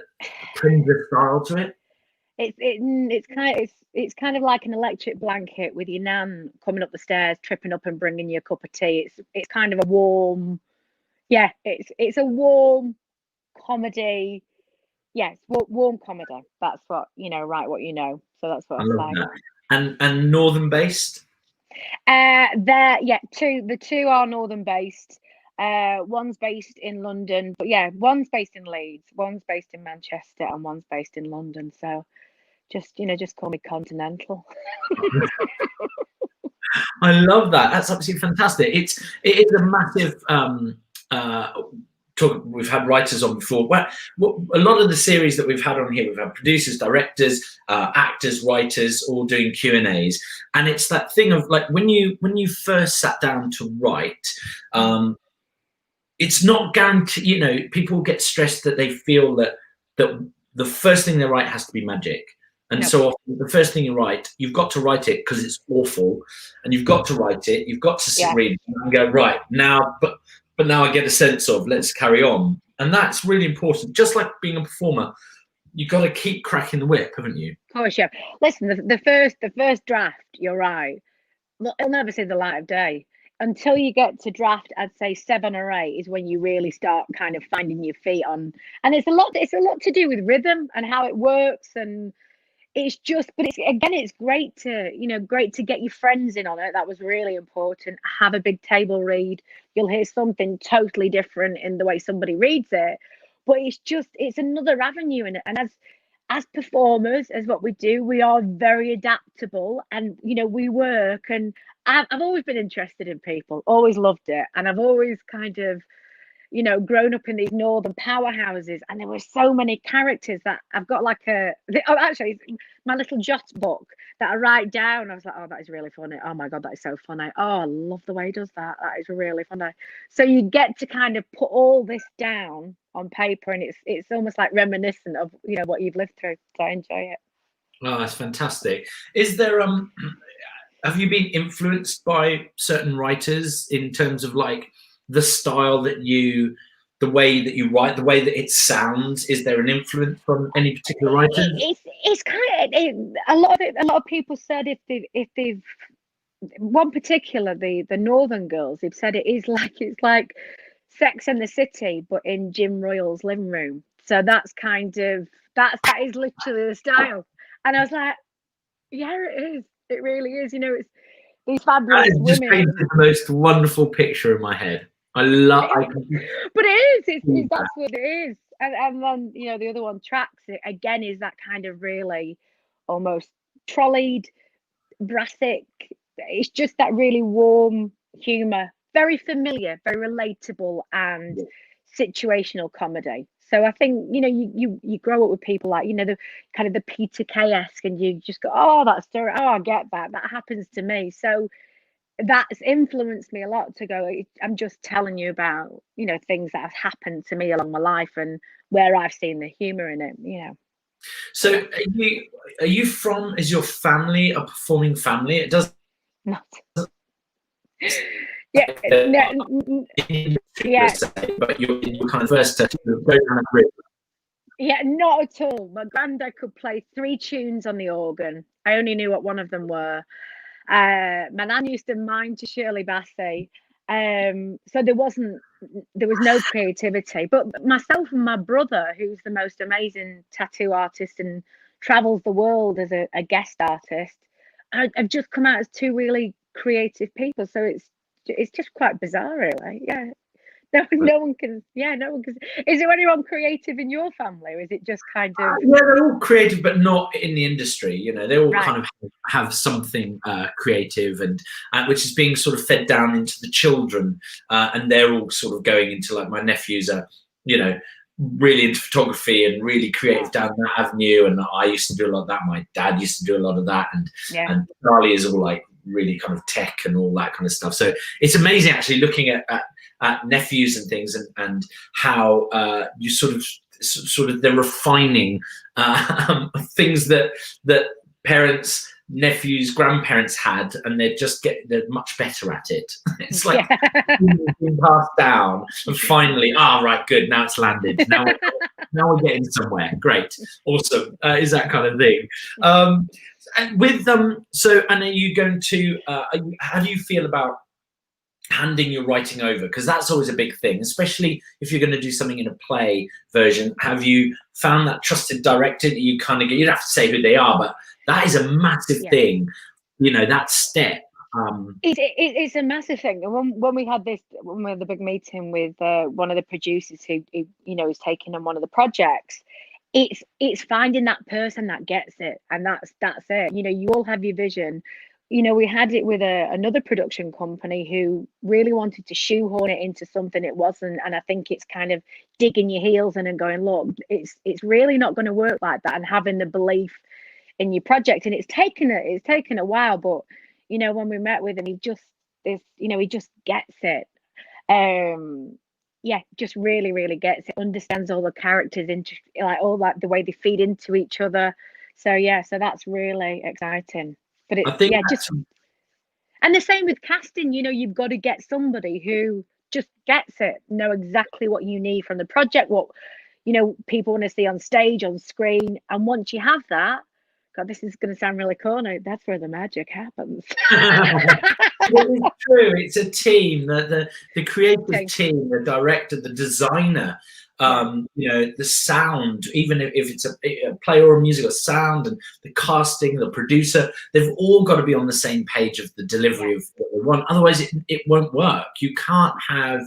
Prenger style to it? It's kind of like an electric blanket with your nan coming up the stairs, tripping up and bringing you a cup of tea. It's kind of a warm, yeah. It's a warm comedy. Yes, warm comedy. That's what, you know, right? What you know. So that's what I'm saying. And northern based. The two are northern based. One's based in London, but yeah, one's based in Leeds, one's based in Manchester, and one's based in London. So just call me Continental. I love that. That's absolutely fantastic. It is a massive talk. We've had writers on before. Well, a lot of the series that we've had on here, we've had producers, directors, actors, writers, all doing Q&As, and it's that thing of like when you first sat down to write. It's not guaranteed. You know, people get stressed that they feel that the first thing they write has to be magic. And so often the first thing you write, you've got to write it because it's awful, and you've got to write it. You've got to read it and go right now, but now I get a sense of let's carry on, and that's really important. Just like being a performer, you've got to keep cracking the whip, haven't you? Of course, yeah. Listen, the first draft, you're right. It'll never see the light of day until you get to draft. I'd say 7 or 8 is when you really start kind of finding your feet on, and it's a lot to do with rhythm and how it works. And it's just, but it's great to get your friends in on it. That was really important. Have a big table read. You'll hear something totally different in the way somebody reads it, but it's another avenue in it. And as performers, as what we do, we are very adaptable, and you know, we work. And I've always been interested in people, always loved it, and I've always kind of, you know, grown up in these northern powerhouses, and there were so many characters that I've got like actually my little jot book that I write down. I was like, oh, that is really funny. Oh my God, that is so funny. Oh, I love the way he does that. That is really funny. So you get to kind of put all this down on paper, and it's almost like reminiscent of, you know, what you've lived through. So I enjoy it. Oh, that's fantastic. Is there have you been influenced by certain writers in terms of like the style that the way that you write, the way that it sounds? Is there an influence from any particular writer? It's kind of a lot of people said if they've one particular, the Northern Girls, they've said it's like Sex and the City but in Jim Royal's living room. So that's kind of that is literally the style. And I was like, yeah, it is. It really is. You know, it's these fabulous women. Just painted the most wonderful picture in my head. I love. But it is. That's what it is. And then, you know, the other one, Tracks, it again is that kind of really almost trolleyed, brassic. It's just that really warm humour, very familiar, very relatable, and situational comedy. So I think, you know, you grow up with people like, you know, the kind of the Peter Kay-esque, and you just go, oh, that story, oh, I get that happens to me. So that's influenced me a lot to go, I'm just telling you about, you know, things that have happened to me along my life and where I've seen the humour in it, you know. So are you from, is your family a performing family? It does not. Yeah, no, yeah. But you're kind of first to go down a route. Yeah, not at all. My granddad could play 3 tunes on the organ. I only knew what one of them were. My nan used to mime to Shirley Bassey. So there was no creativity. But myself and my brother, who's the most amazing tattoo artist and travels the world as a guest artist, I've just come out as 2 really creative people. So it's just quite bizarre, really. Yeah. No one can. Is there anyone creative in your family, or is it just kind of? Yeah, they're all creative, but not in the industry. You know, they all kind of have something creative, and which is being sort of fed down into the children, and they're all sort of going into, like, my nephews are, you know, really into photography and really creative down that avenue, and I used to do a lot of that. My dad used to do a lot of that, and Charlie is all like really kind of tech and all that kind of stuff. So it's amazing actually looking at nephews and things, and how you sort of they're refining things that parents, nephews, grandparents had, and they're much better at it. It's like being passed down, and finally, right, good, now it's landed. Now we're getting somewhere. Great, awesome, is that kind of thing. And with so, and are you going to? How do you feel about handing your writing over? Because that's always a big thing, especially if you're going to do something in a play version. Have you found that trusted director that you kind of get? You don't have to say who they are, but that is a massive thing, you know, that step. It's a massive thing. And when we had the big meeting with one of the producers who you know is taking on one of the projects, it's finding that person that gets it, and that's it. You know, you all have your vision. You know, we had it with another production company who really wanted to shoehorn it into something it wasn't, and I think it's kind of digging your heels in and going, look, it's really not going to work like that, and having the belief in your project. And it's taken a while, but you know, when we met with him, he just gets it. Just really gets it, understands all the characters, like all that, the way they feed into each other. So that's really exciting. But and the same with casting. You know, you've got to get somebody who just gets it, know exactly what you need from the project, what, you know, people want to see on stage, on screen. And once you have that, God, this is going to sound really corny, that's where the magic happens. It's true. It's a team. The creative team, the director, the designer, you know, the sound, even if it's a play or a musical, sound, and the casting, the producer, they've all got to be on the same page of the delivery of what they want. Otherwise, it won't work. You can't have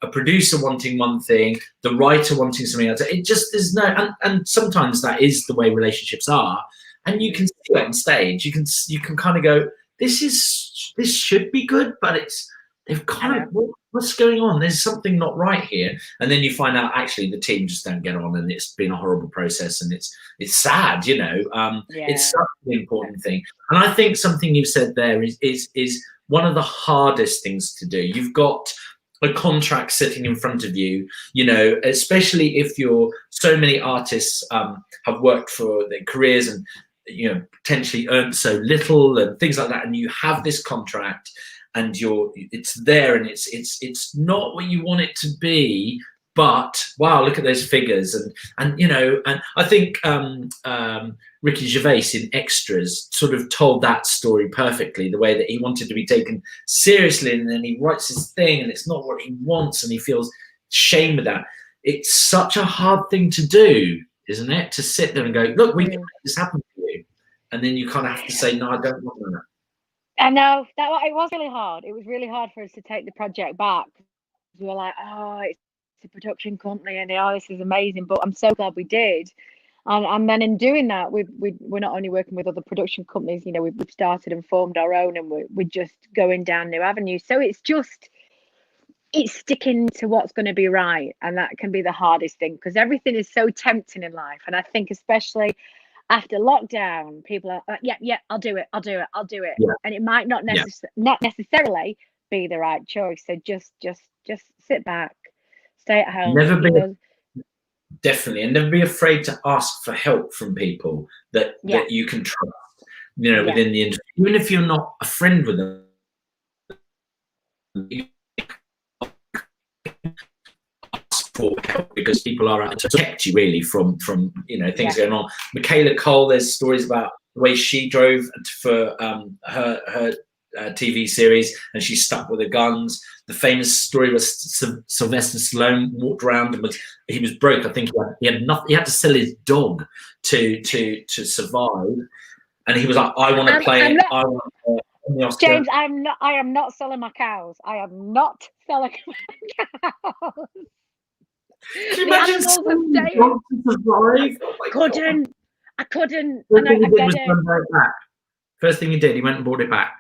a producer wanting one thing, the writer wanting something else. It just, there's no, and sometimes that is the way relationships are. And you can see it on stage. You can kind of go, this should be good, but they've kind of, what's going on? There's something not right here. And then you find out actually the team just don't get on, and it's been a horrible process, and it's sad, you know. It's such an important thing. And I think something you've said there is one of the hardest things to do. You've got a contract sitting in front of you, you know, especially if so many artists have worked for their careers and, you know, potentially earned so little and things like that, and you have this contract and it's there, and it's not what you want it to be, but wow, look at those figures. And you know, and I think Ricky Gervais in Extras sort of told that story perfectly, the way that he wanted to be taken seriously, and then he writes his thing and it's not what he wants, and he feels shame with that. It's such a hard thing to do, isn't it, to sit there and go, look, we can make this happen for you, and then you kind of have to say, no, I don't want that. I know that it was really hard. It was really hard for us to take the project back. We were like, oh, it's a production company, and this is amazing. But I'm so glad we did. And then in doing that, we're not only working with other production companies. You know, we've started and formed our own, and we're just going down new avenues. So it's sticking to what's going to be right, and that can be the hardest thing, because everything is so tempting in life. And I think especially after lockdown, people are like, yeah, I'll do it. Yeah. And it might not necessarily be the right choice. So just sit back, stay at home. Definitely, and never be afraid to ask for help from people that you can trust, you know, within the industry. Even if you're not a friend with them, for help, because people are out to protect you really from you know, things going on. Michaela Cole, there's stories about the way she drove for her TV series, and she stuck with her guns. The famous story was Sylvester Stallone walked around and he was broke. I think he had to sell his dog to survive, and he was like, I want to play James, I am not selling my cows. I am not selling my cows. Can you imagine selling dogs to survive? I couldn't. First thing he did, he went and bought it back.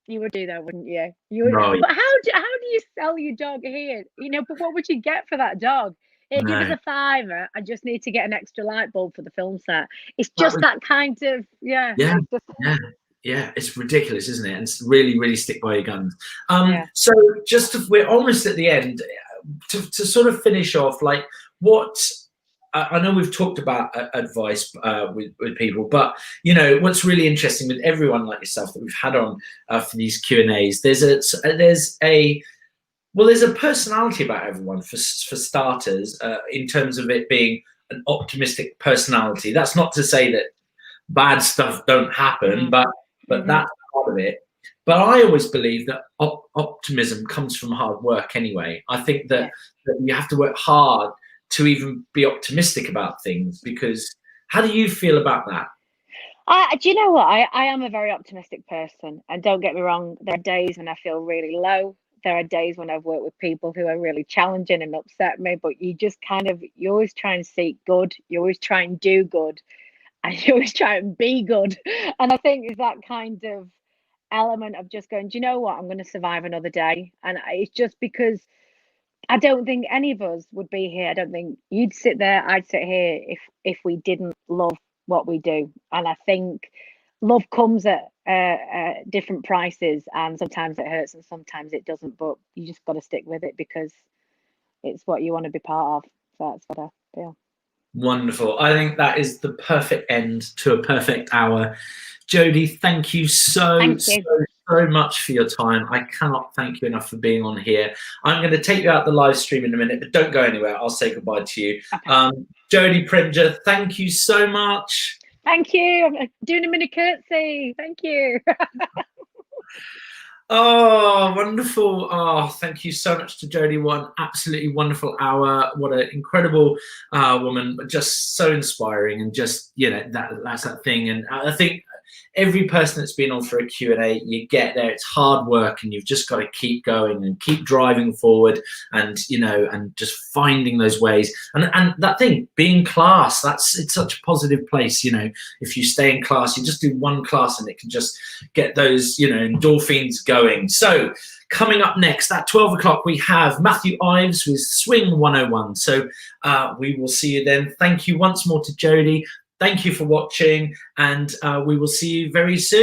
You would do that, wouldn't you? You would. Right. But how do you sell your dog here? You know, but what would you get for that dog? Here, give us No. a fiver. I just need to get an extra light bulb for the film set. It's That just was- that kind of, Yeah, it's just, yeah, it's ridiculous, isn't it? And it's really stick by your guns. Yeah. So we're almost at the end. To sort of finish off, like what I know we've talked about advice with people, but you know what's really interesting with everyone like yourself that we've had on for these Q&As, there's a personality about everyone for starters, in terms of it being an optimistic personality. That's not to say that bad stuff don't happen, but that's part of it. But I always believe that optimism comes from hard work anyway. I think that you have to work hard to even be optimistic about things, because how do you feel about that? Do you know what? I am a very optimistic person, and don't get me wrong, there are days when I feel really low. There are days when I've worked with people who are really challenging and upset me, but you just you always try and seek good. You always try and do good, and you always try and be good. And I think it's that kind of element of just going, do you know what? I'm going to survive another day. And it's just because I don't think any of us would be here. I don't think you'd sit there, I'd sit here if we didn't love what we do. And I think love comes at different prices, and sometimes it hurts and sometimes it doesn't, but you just got to stick with it because it's what you want to be part of. So that's what I feel. Wonderful. I think that is the perfect end to a perfect hour. Jodie, thank you so much for your time. I cannot thank you enough for being on here. I'm going to take you out the live stream in a minute, but don't go anywhere. I'll say goodbye to you. Okay. Jodie Prenger, thank you so much. Thank you. I'm doing a mini curtsy. Thank you. Oh, wonderful. Oh, thank you so much to Jodie. One absolutely wonderful hour. What an incredible woman, but just so inspiring, and just, you know, that's that thing. And I think every person that's been on for a Q&A, you get there, it's hard work, and you've just got to keep going and keep driving forward, and, you know, and just finding those ways. And that thing, being class, it's such a positive place. You know, if you stay in class, you just do one class and it can just get those, you know, endorphins going. So coming up next at 12 o'clock, we have Matthew Ives with Swing 101. So we will see you then. Thank you once more to Jodie. Thank you for watching, and we will see you very soon.